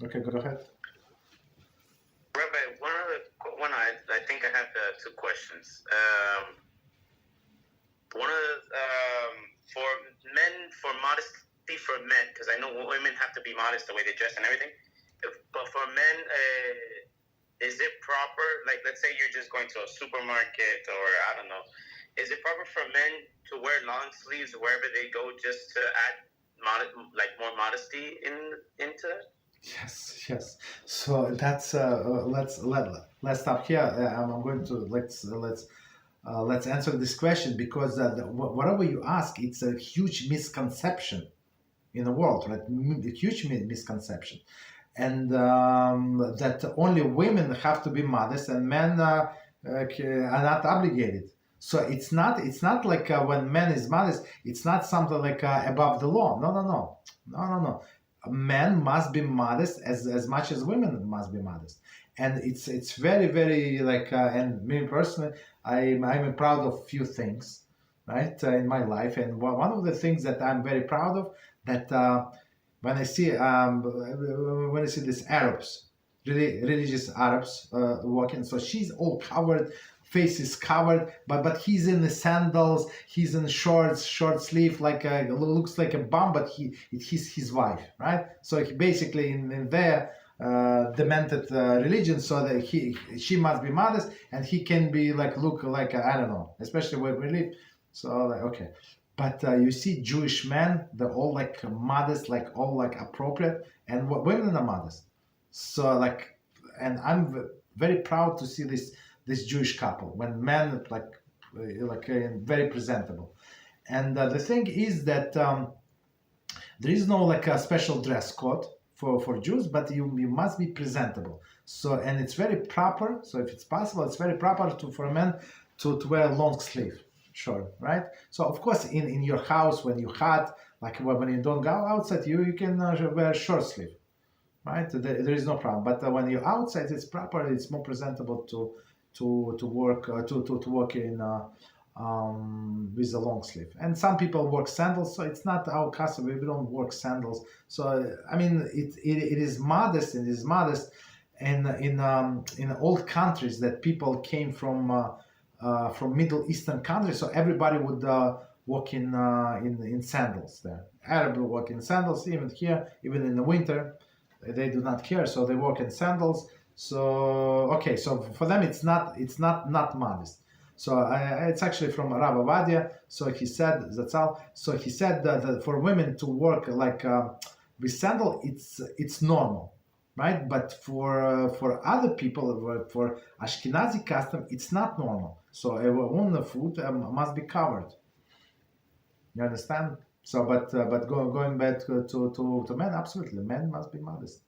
Okay, go ahead. Rabbi, I think I have two questions. One of for men, for modesty for men, because I know women have to be modest the way they dress and everything. But for men, is it proper? Like, let's say you're just going to a supermarket, or I don't know. Is it proper for men to wear long sleeves wherever they go, just to add more modesty into it? Yes. So that's let's stop here. I'm going to let's answer this question, because whatever you ask, it's a huge misconception in the world, right? A huge misconception, and that only women have to be modest and men are not obligated. So it's not like when man is modest, it's not something like above the law. No. Men must be modest as much as women must be modest, and it's very like and me personally, I'm proud of few things, right, in my life, and one of the things that I'm very proud of, that when I see these Arabs, really religious Arabs walking, so she's all covered, face is covered, but he's in the sandals, he's in shorts, short sleeve, like looks like a bum, but he's his wife, right? So he basically in their demented religion, so that she must be modest, and he can be like look like I don't know, especially where we live. So like, okay, but you see Jewish men, they're all like modest, like all like appropriate, and women are modest. So like, and I'm very proud to see this Jewish couple, when men like very presentable. And the thing is that there is no like a special dress code for Jews, but you must be presentable. So, and it's very proper. So if it's possible, it's very proper for a man to wear a long sleeve shirt, right? So of course, in your house, when you're hot, like when you don't go outside, you can wear short sleeve, right? There is no problem. But when you're outside, it's proper. It's more presentable to work to work in with a long sleeve. And some people work sandals, so it's not our custom. We don't work sandals. So I mean, it is modest. It is modest, and in old countries that people came from Middle Eastern countries, so everybody would walk in sandals there. Arab will walk in sandals, even here, even in the winter, they do not care, so they walk in sandals. So okay, so for them it's not modest. So it's actually from Rabbi Avadia. So he said that's all. So he said that for women to work like with sandal, it's normal, right? But for other people, for Ashkenazi custom, it's not normal. So a woman's foot must be covered. You understand? So, but going back to men, absolutely, men must be modest.